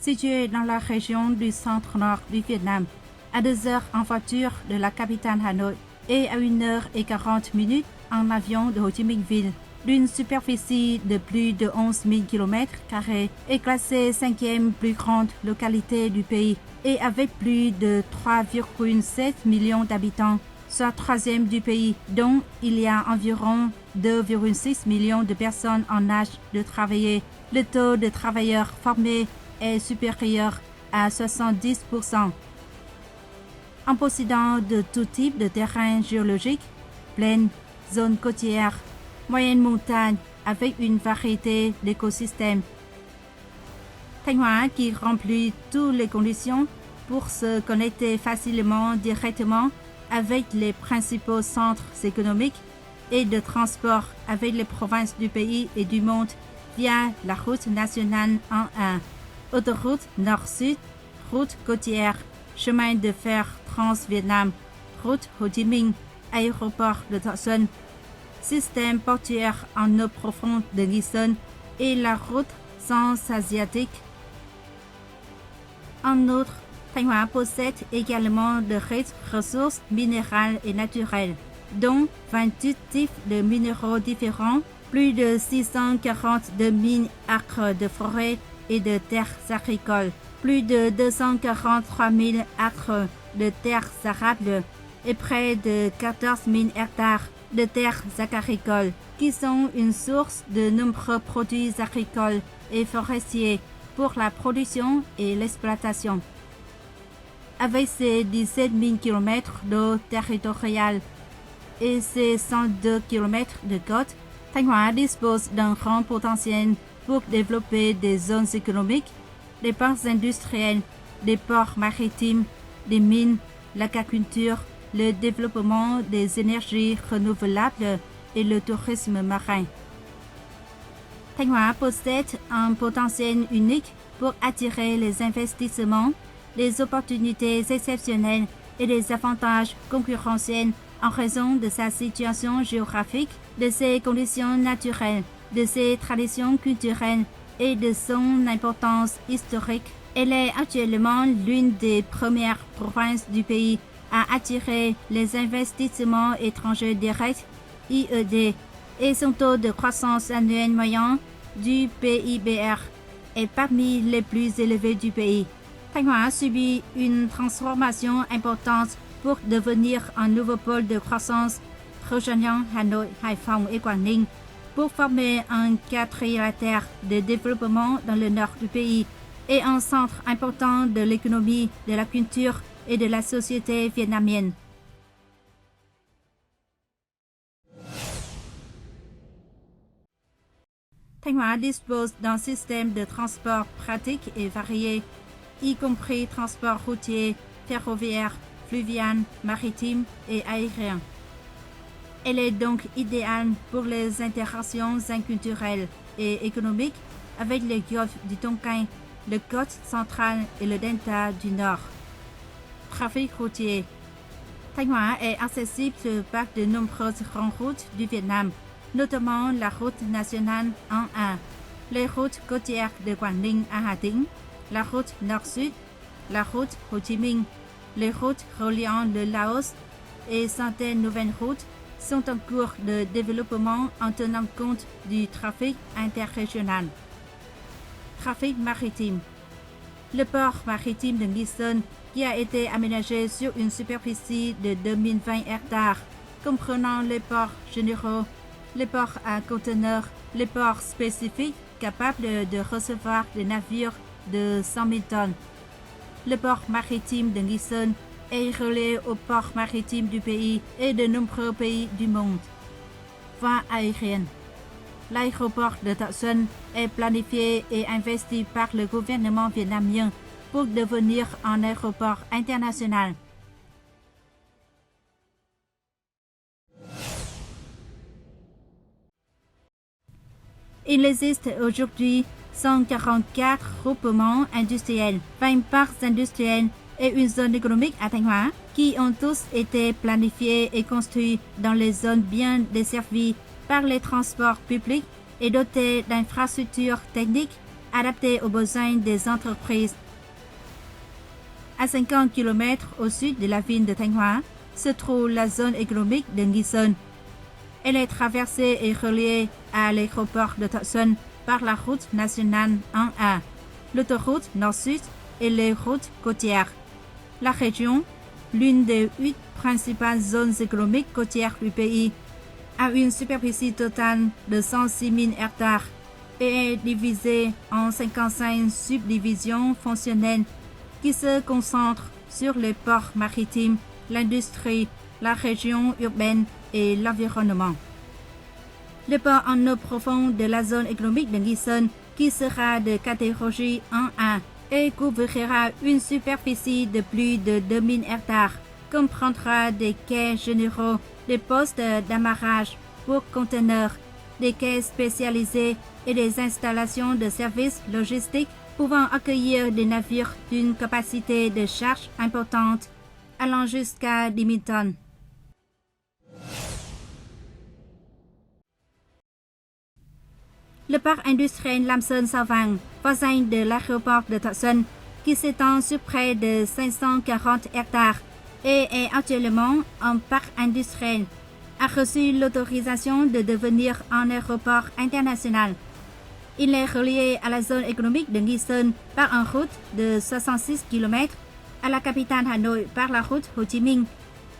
situé dans la région du centre-nord du Vietnam, à 2 heures en voiture de la capitale Hanoï et à 1h40 en avion de Ho Chi Minh Ville, d'une superficie de plus de 11 000 km² est classée 5e plus grande localité du pays et avec plus de 3,7 millions d'habitants, soit 3e du pays, dont il y a environ 2,6 millions de personnes en âge de travailler. Le taux de travailleurs formés est supérieur à 70%. En possédant de tout type de terrain géologique, plaines, zones côtières, moyennes montagnes avec une variété d'écosystèmes. Thanh Hóa, qui remplit toutes les conditions pour se connecter facilement directement avec les principaux centres économiques et de transport avec les provinces du pays et du monde via la route nationale 1, autoroute nord-sud, route côtière, chemin de fer Trans-Vietnam, route Ho Chi Minh, aéroport de Thọ Xuân, système portuaire en eau profonde de Nghi Sơn et la route transasiatique. En outre, Thanh Hóa possède également de riches ressources minérales et naturelles, dont 28 types de minéraux différents, plus de 642 000 acres de forêt et de terres agricoles, plus de 243 000 acres de terres arables et près de 14 000 hectares de terres agricoles, qui sont une source de nombreux produits agricoles et forestiers pour la production et l'exploitation. Avec ses 17 000 km d'eau territoriale et ses 102 km de côte, Thanh Hóa dispose d'un grand potentiel pour développer des zones économiques, des parcs industriels, des ports maritimes, des mines, l'agriculture, le développement des énergies renouvelables et le tourisme marin. Thanh Hóa possède un potentiel unique pour attirer les investissements, des opportunités exceptionnelles et des avantages concurrentiels en raison de sa situation géographique, de ses conditions naturelles, de ses traditions culturelles et de son importance historique. Elle est actuellement l'une des premières provinces du pays à attirer les investissements étrangers directs, IED, et son taux de croissance annuel moyen du PIBR est parmi les plus élevés du pays. Thanh Hóa subit une transformation importante pour devenir un nouveau pôle de croissance rejoignant Hanoï, Hải Phòng et Quảng Ninh pour former un quadrilatère de développement dans le nord du pays et un centre important de l'économie, de la culture et de la société vietnamienne. Thanh Hóa dispose d'un système de transport pratique et varié, y compris transport routier, ferroviaire, fluvial, maritime et aérien. Elle est donc idéale pour les interactions culturelles et économiques avec le golfe du Tonkin, le côte centrale et le delta du Nord. Trafic routier. Thanh Hóa est accessible par de nombreuses grandes routes du Vietnam, notamment la route nationale 1, les routes côtières de Quảng Ninh à Hà Tĩnh, la route nord-sud, la route Ho Chi Minh, les routes reliant le Laos et certaines nouvelles routes sont en cours de développement en tenant compte du trafic interrégional. Trafic maritime. Le port maritime de Nghi Sơn, qui a été aménagé sur une superficie de 2020 hectares, comprenant les ports généraux, les ports à conteneurs, les ports spécifiques capables de recevoir des navires de 100 000 tonnes. Le port maritime de Nghi Sơn est relié aux ports maritimes du pays et de nombreux pays du monde. Voie aérienne. L'aéroport de Thọ Xuân est planifié et investi par le gouvernement vietnamien pour devenir un aéroport international. Il existe aujourd'hui 144 groupements industriels, 20 parcs industriels et une zone économique à Thanh Hóa, qui ont tous été planifiés et construits dans les zones bien desservies par les transports publics et dotés d'infrastructures techniques adaptée aux besoins des entreprises. À 50 km au sud de la ville de Thanh Hóa se trouve la zone économique de Nghi Sơn. Elle est traversée et reliée à l'aéroport de Thọ Xuân par la route nationale 1A, l'autoroute nord-sud et les routes côtières. La région, l'une des 8 principales zones économiques côtières du pays, a une superficie totale de 106 000 hectares et est divisée en 55 subdivisions fonctionnelles qui se concentrent sur les ports maritimes, l'industrie, la région urbaine et l'environnement. Le port en eau profonde de la zone économique de Nghi Sơn, qui sera de catégorie 1A et couvrira une superficie de plus de 2000 hectares, comprendra des quais généraux, des postes d'amarrage pour conteneurs, des quais spécialisés et des installations de services logistiques pouvant accueillir des navires d'une capacité de charge importante, allant jusqu'à 10 000 tonnes. Le parc industriel Lam Sơn Sao Vàng, voisin de l'aéroport de Thọ Xuân, qui s'étend sur près de 540 hectares et est actuellement un parc industriel, a reçu l'autorisation de devenir un aéroport international. Il est relié à la zone économique de Nghi Sơn par une route de 66 km, à la capitale Hanoï par la route Ho Chi Minh,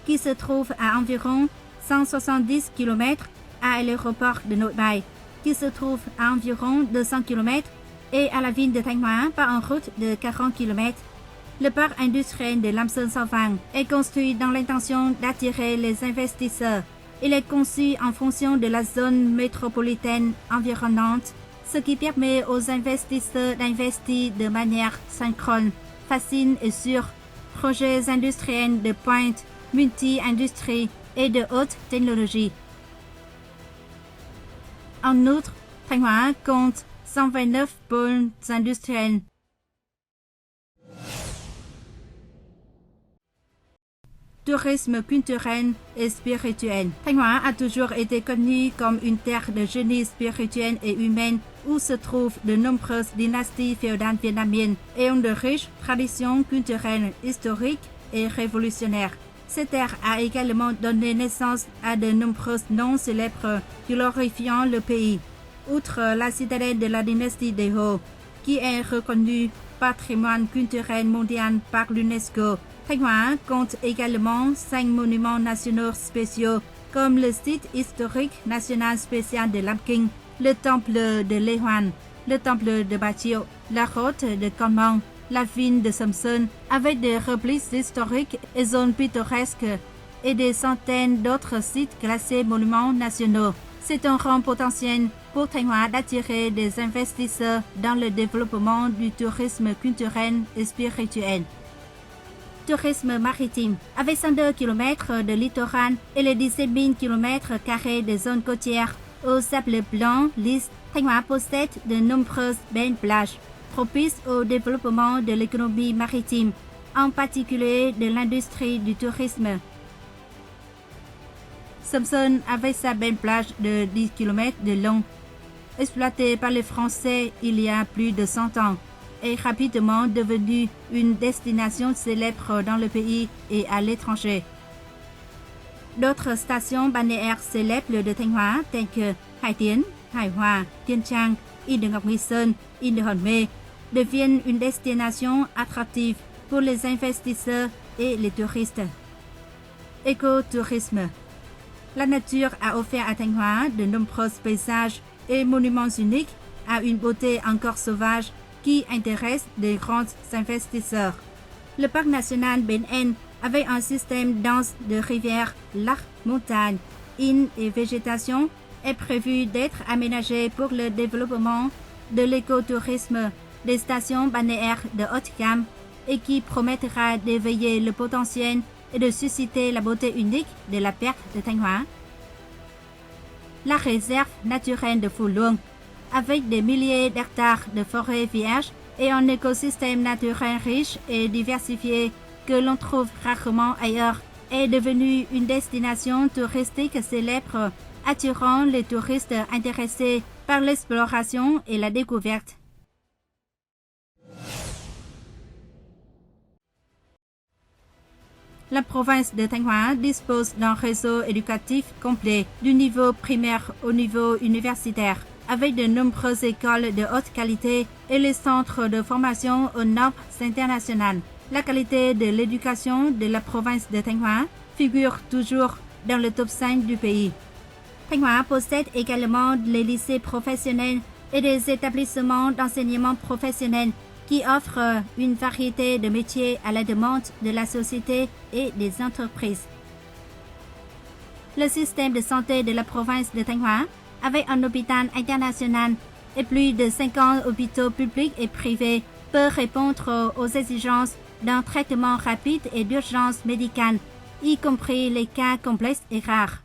qui se trouve à environ 170 km, à l'aéroport de Nội Bài, qui se trouve à environ 200 km, et à la ville de Thanh Hóa par une route de 40 km. Le parc industriel de Lam Sơn Sao Vàng est construit dans l'intention d'attirer les investisseurs. Il est conçu en fonction de la zone métropolitaine environnante, ce qui permet aux investisseurs d'investir de manière synchrone, facile et sûre. Projets industriels de pointe, multi-industrie et de haute technologie. En outre, Thanh Hóa compte 129 pôles industriels. Tourisme culturel et spirituel. Thanh Hóa a toujours été connue comme une terre de génie spirituel et humain où se trouvent de nombreuses dynasties féodales vietnamiennes et une riche tradition culturelle, historique et révolutionnaire. Cette terre a également donné naissance à de nombreux noms célèbres glorifiant le pays. Outre la citadelle de la dynastie des Ho, qui est reconnue patrimoine culturel mondial par l'UNESCO, Thanh Hóa compte également 5 monuments nationaux spéciaux comme le site historique national spécial de Lam Kinh, le temple de Lê Hoàn, le temple de Ba Chiệu, la grotte de Con Mong, la ville de Sầm Sơn avec des repliques historiques et zones pittoresques et des centaines d'autres sites classés monuments nationaux. C'est un rang potentiel pour Thanh Hóa d'attirer des investisseurs dans le développement du tourisme culturel et spirituel. Tourisme maritime. Avec 102 km de littoral et les 17 000 km² de zones côtières au sable blanc lisse, Thanh Hóa possède de nombreuses belles plages, propices au développement de l'économie maritime, en particulier de l'industrie du tourisme. Sầm Sơn, avec sa belle plage de 10 km de long, exploitée par les Français il y a plus de 100 ans, est rapidement devenue une destination célèbre dans le pays et à l'étranger. D'autres stations balnéaires célèbres de Thanh Hóa telles que Hải Tiến, Hải Hòa, Tiên Trang, Île de Ngọc Nghi Sơn, Île de Hòn Mê deviennent une destination attractive pour les investisseurs et les touristes. Écotourisme. La nature a offert à Thanh Hóa de nombreux paysages et monuments uniques à une beauté encore sauvage qui intéresse de grands investisseurs. Le parc national Ben En, avec un système dense de rivières, lacs, montagnes, îles et végétation, est prévu d'être aménagé pour le développement de l'écotourisme, des stations balnéaires de haute gamme et qui promettra d'éveiller le potentiel et de susciter la beauté unique de la Perle de Thanh Hóa. La réserve naturelle de Phù Luông, avec des milliers d'hectares de forêts vierges et un écosystème naturel riche et diversifié que l'on trouve rarement ailleurs, est devenue une destination touristique célèbre, attirant les touristes intéressés par l'exploration et la découverte. La province de Thanh Hóa dispose d'un réseau éducatif complet du niveau primaire au niveau universitaire, avec de nombreuses écoles de haute qualité et les centres de formation aux normes internationales. La qualité de l'éducation de la province de Thanh Hóa figure toujours dans le top 5 du pays. Thanh Hóa possède également les lycées professionnels et des établissements d'enseignement professionnel qui offrent une variété de métiers à la demande de la société et des entreprises. Le système de santé de la province de Thanh Hóa, avec un hôpital international et plus de 50 hôpitaux publics et privés, peut répondre aux exigences d'un traitement rapide et d'urgence médicale, y compris les cas complexes et rares.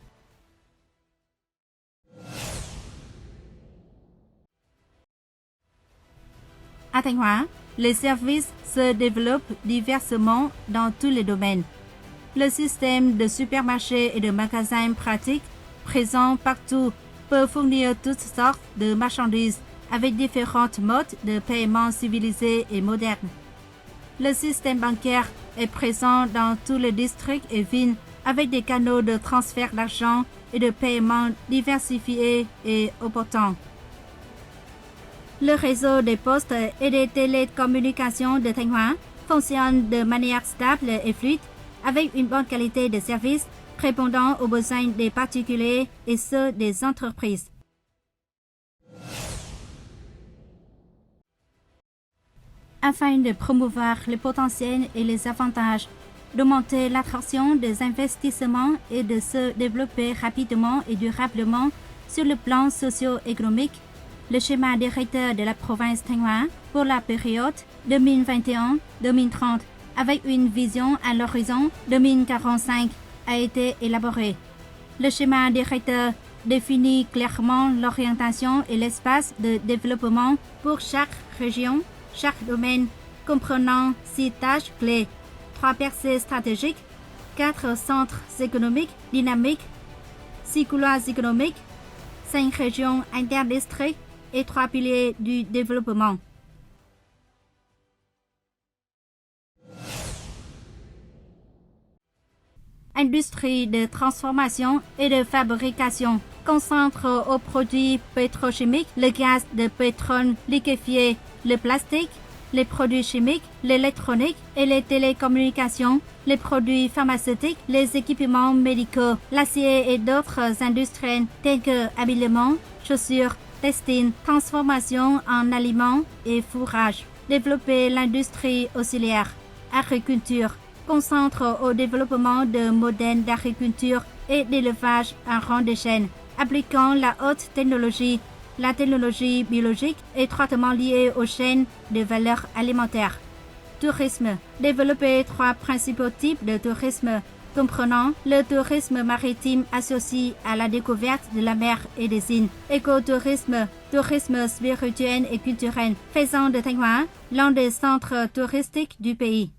À Thanh Hóa, les services se développent diversement dans tous les domaines. Le système de supermarchés et de magasins pratiques, présents partout, peut fournir toutes sortes de marchandises avec différents modes de paiement civilisés et modernes. Le système bancaire est présent dans tous les districts et villes avec des canaux de transfert d'argent et de paiement diversifiés et opportuns. Le réseau des postes et des télécommunications de Thanh Hóa fonctionne de manière stable et fluide, avec une bonne qualité de service, répondant aux besoins des particuliers et ceux des entreprises. Afin de promouvoir les potentiels et les avantages, d'augmenter l'attraction des investissements et de se développer rapidement et durablement sur le plan socio-économique, le schéma directeur de la province Thanh Hóa pour la période 2021-2030 avec une vision à l'horizon 2045 a été élaboré. Le schéma directeur définit clairement l'orientation et l'espace de développement pour chaque région, chaque domaine, comprenant 6 tâches clés, 3 percées stratégiques, 4 centres économiques dynamiques, 6 couloirs économiques, 5 régions interdistricts et 3 piliers du développement. Industrie de transformation et de fabrication concentre aux produits pétrochimiques, le gaz de pétrole liquéfié, le plastique, les produits chimiques, l'électronique et les télécommunications, les produits pharmaceutiques, les équipements médicaux, l'acier et d'autres industries telles que habillement, chaussures, textile, transformation en aliments et fourrage. Développer l'industrie auxiliaire, agriculture, concentre au développement de modèles d'agriculture et d'élevage à grande échelle, appliquant la haute technologie, la technologie biologique étroitement liée aux chaînes de valeur alimentaire. Tourisme. Développer 3 principaux types de tourisme, comprenant le tourisme maritime associé à la découverte de la mer et des îles, écotourisme, tourisme spirituel et culturel, faisant de Thanh Hóa l'un des centres touristiques du pays.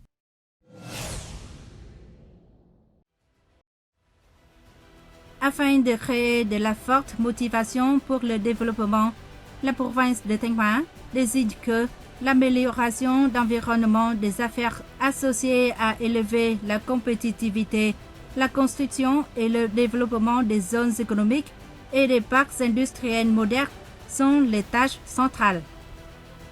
Afin de créer de la forte motivation pour le développement, la province de Thanh Hóa décide que l'amélioration d'environnement des affaires associées à élever la compétitivité, la construction et le développement des zones économiques et des parcs industriels modernes sont les tâches centrales.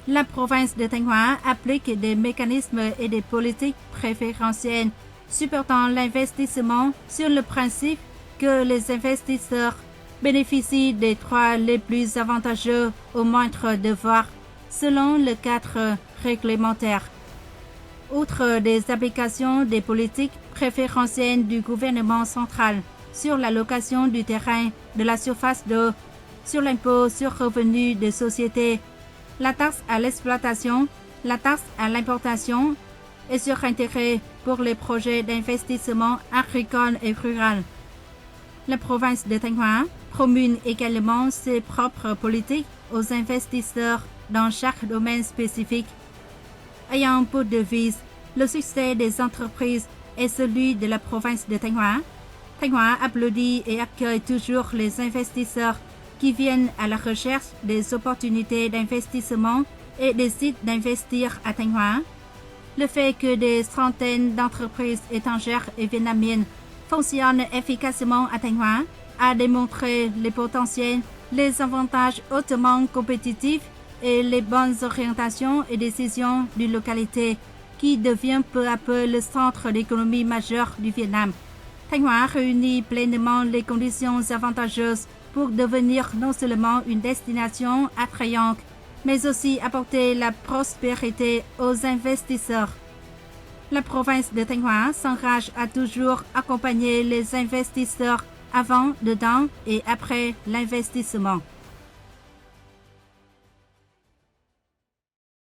La province de Thanh Hóa applique des mécanismes et des politiques préférentielles supportant l'investissement sur le principe que les investisseurs bénéficient des 3 les plus avantageux au moindre devoir selon le cadre réglementaire. Outre des applications des politiques préférentielles du gouvernement central sur l'allocation du terrain, de la surface d'eau, sur l'impôt sur revenus des sociétés, la taxe à l'exploitation, la taxe à l'importation et sur intérêt pour les projets d'investissement agricole et rural. La province de Thanh Hóa promulgue également ses propres politiques aux investisseurs dans chaque domaine spécifique. Ayant pour devise le succès des entreprises et celui de la province de Thanh Hóa, Thanh Hóa applaudit et accueille toujours les investisseurs qui viennent à la recherche des opportunités d'investissement et décident d'investir à Thanh Hóa. Le fait que des centaines d'entreprises étrangères et vietnamiennes fonctionnent efficacement à Thanh Hóa a démontré les potentiels, les avantages hautement compétitifs et les bonnes orientations et décisions d'une localité qui devient peu à peu le centre d'économie majeur du Vietnam. Thanh Hóa réunit pleinement les conditions avantageuses pour devenir non seulement une destination attrayante, mais aussi apporter la prospérité aux investisseurs. La province de Thanh Hóa s'engage à toujours accompagner les investisseurs avant, dedans et après l'investissement.